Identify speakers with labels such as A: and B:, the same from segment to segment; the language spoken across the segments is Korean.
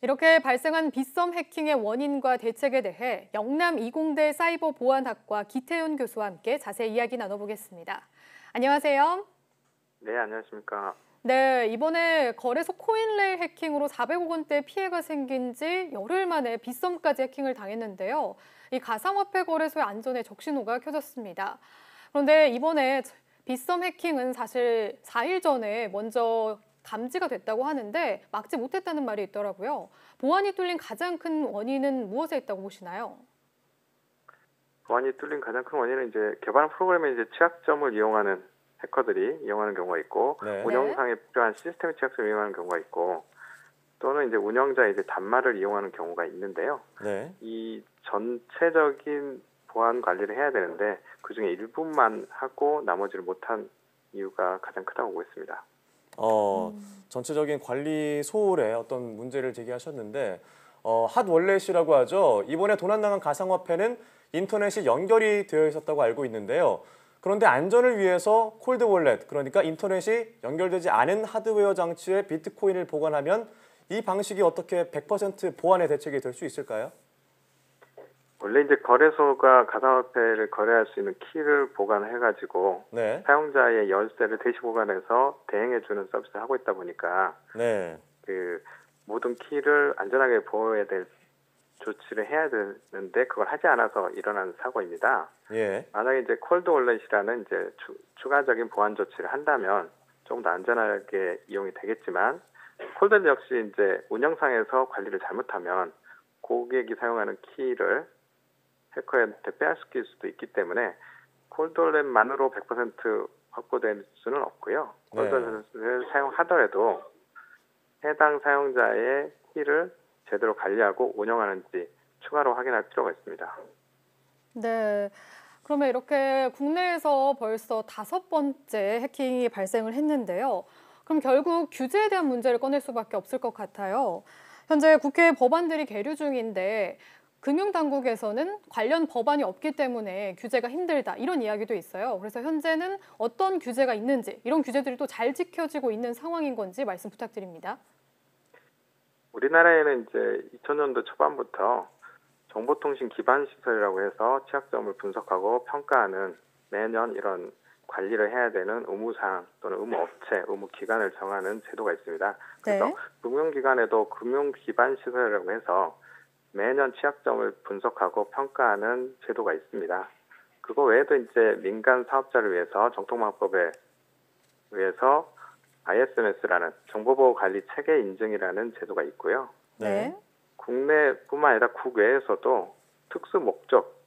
A: 이렇게 발생한 빗썸 해킹의 원인과 대책에 대해 영남 이공대 사이버보안학과 기태윤 교수와 함께 자세히 이야기 나눠보겠습니다. 안녕하세요.
B: 네, 안녕하십니까.
A: 네, 이번에 거래소 코인레일 해킹으로 400억 원대 피해가 생긴 지 열흘 만에 빗썸까지 해킹을 당했는데요. 이 가상화폐 거래소의 안전에 적신호가 켜졌습니다. 그런데 이번에 빗썸 해킹은 사실 4일 전에 먼저 감지가 됐다고 하는데 막지 못했다는 말이 있더라고요. 보안이 뚫린 가장 큰 원인은 무엇에 있다고 보시나요?
B: 보안이 뚫린 가장 큰 원인은 이제 개발 프로그램의 이제 취약점을 이용하는 해커들이 이용하는 경우가 있고,
A: 네.
B: 운영상에 필요한 시스템의 취약점을 이용하는 경우가 있고, 또는 이제 운영자의 이제 단말을 이용하는 경우가 있는데요.
C: 네.
B: 이 전체적인 보안 관리를 해야 되는데 그 중에 일부만 하고 나머지를 못한 이유가 가장 크다고 보고 있습니다.
C: 전체적인 관리 소홀에 어떤 문제를 제기하셨는데 핫월렛이라고 하죠. 이번에 도난당한 가상화폐는 인터넷이 연결이 되어 있었다고 알고 있는데요. 그런데 안전을 위해서 콜드월렛, 그러니까 인터넷이 연결되지 않은 하드웨어 장치에 비트코인을 보관하면 이 방식이 어떻게 100% 보안의 대책이 될 수 있을까요?
B: 원래 이제 거래소가 가상화폐를 거래할 수 있는 키를 보관해가지고
C: 네.
B: 사용자의 열쇠를 대시 보관해서 대행해주는 서비스를 하고 있다 보니까
C: 네.
B: 그 모든 키를 안전하게 보호해야 될 조치를 해야 되는데 그걸 하지 않아서 일어난 사고입니다.
C: 예.
B: 만약에 이제 콜드 월렛이라는 이제 추가적인 보안 조치를 한다면 조금 더 안전하게 이용이 되겠지만 콜드 월렛 역시 이제 운영상에서 관리를 잘못하면 고객이 사용하는 키를 해커한테 빼앗길 수도 있기 때문에 콜드월렛만으로 100% 확보될 수는 없고요.
C: 네.
B: 콜드월렛을 사용하더라도 해당 사용자의 키를 제대로 관리하고 운영하는지 추가로 확인할 필요가 있습니다.
A: 네. 그러면 이렇게 국내에서 벌써 5번째 해킹이 발생을 했는데요. 그럼 결국 규제에 대한 문제를 꺼낼 수밖에 없을 것 같아요. 현재 국회 법안들이 계류 중인데 금융당국에서는 관련 법안이 없기 때문에 규제가 힘들다 이런 이야기도 있어요. 그래서 현재는 어떤 규제가 있는지 이런 규제들이 또 잘 지켜지고 있는 상황인 건지 말씀 부탁드립니다.
B: 우리나라에는 이제 2000년도 초반부터 정보통신 기반 시설이라고 해서 취약점을 분석하고 평가하는 매년 이런 관리를 해야 되는 의무사항 또는 의무업체, 의무기관을 정하는 제도가 있습니다. 그래서
A: 네.
B: 금융기관에도 금융기반 시설이라고 해서 매년 취약점을 분석하고 평가하는 제도가 있습니다. 그거 외에도 이제 민간 사업자를 위해서 정통방법에 의해서 ISMS라는 정보보호관리 체계 인증이라는 제도가 있고요.
A: 네.
B: 국내뿐만 아니라 국외에서도 특수 목적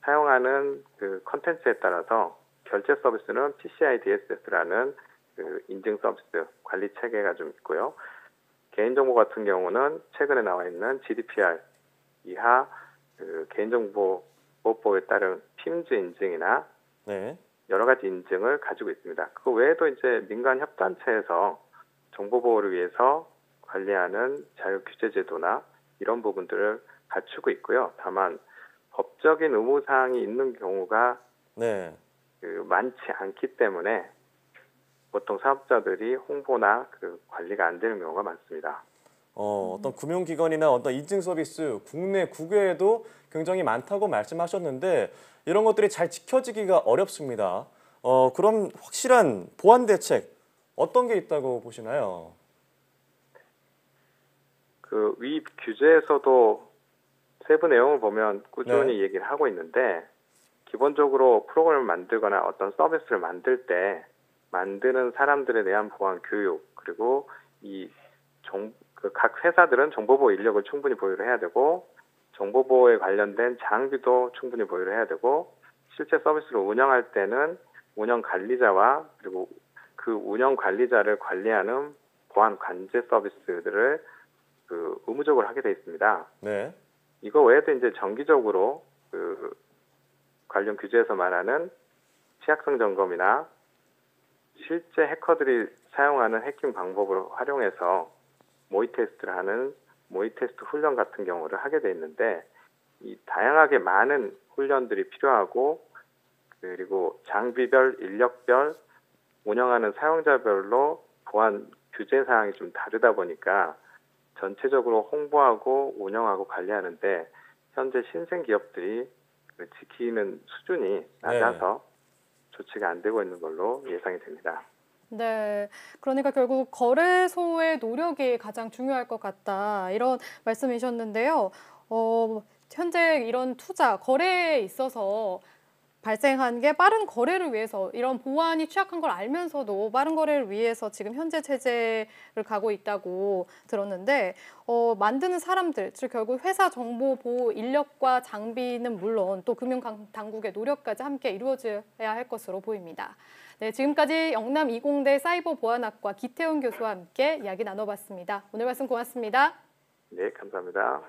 B: 사용하는 그 컨텐츠에 따라서 결제 서비스는 PCI DSS라는 그 인증 서비스 관리 체계가 좀 있고요. 개인정보 같은 경우는 최근에 나와 있는 GDPR 이하 그 개인정보보호법에 따른 PIMS 인증이나
C: 네.
B: 여러 가지 인증을 가지고 있습니다. 그 외에도 이제 민간 협단체에서 정보 보호를 위해서 관리하는 자유규제제도나 이런 부분들을 갖추고 있고요. 다만 법적인 의무사항이 있는 경우가
C: 네.
B: 많지 않기 때문에 보통 사업자들이 홍보나 그 관리가 안 되는 경우가 많습니다.
C: 어떤 금융기관이나 어떤 인증 서비스 국내 국외에도 굉장히 많다고 말씀하셨는데 이런 것들이 잘 지켜지기가 어렵습니다. 그럼 확실한 보안 대책 어떤 게 있다고 보시나요?
B: 그 위 규제에서도 세부 내용을 보면 꾸준히
C: 네.
B: 얘기를 하고 있는데 기본적으로 프로그램을 만들거나 어떤 서비스를 만들 때 만드는 사람들에 대한 보안 교육 그리고 각 회사들은 정보보호 인력을 충분히 보유를 해야 되고 정보보호에 관련된 장비도 충분히 보유를 해야 되고 실제 서비스를 운영할 때는 운영 관리자와 그리고 그 운영 관리자를 관리하는 보안 관제 서비스들을 그 의무적으로 하게 돼 있습니다.
C: 네.
B: 이거 외에도 이제 정기적으로 그 관련 규제에서 말하는 취약성 점검이나 실제 해커들이 사용하는 해킹 방법을 활용해서 모의 테스트를 하는 모의 테스트 훈련 같은 경우를 하게 돼 있는데 이 다양하게 많은 훈련들이 필요하고 그리고 장비별, 인력별, 운영하는 사용자별로 보안 규제 사항이 좀 다르다 보니까 전체적으로 홍보하고 운영하고 관리하는데 현재 신생 기업들이 그 지키는 수준이 낮아서 조치가 안 되고 있는 걸로 예상이 됩니다.
A: 네, 그러니까 결국 거래소의 노력이 가장 중요할 것 같다 이런 말씀이셨는데요. 현재 이런 투자, 거래에 있어서 발생한 게 빠른 거래를 위해서 이런 보안이 취약한 걸 알면서도 빠른 거래를 위해서 지금 현재 체제를 가고 있다고 들었는데 만드는 사람들, 즉 결국 회사 정보 보호 인력과 장비는 물론 또 금융 당국의 노력까지 함께 이루어져야 할 것으로 보입니다. 네, 지금까지 영남 이공대 사이버보안학과 기태훈 교수와 함께 이야기 나눠봤습니다. 오늘 말씀 고맙습니다.
B: 네, 감사합니다.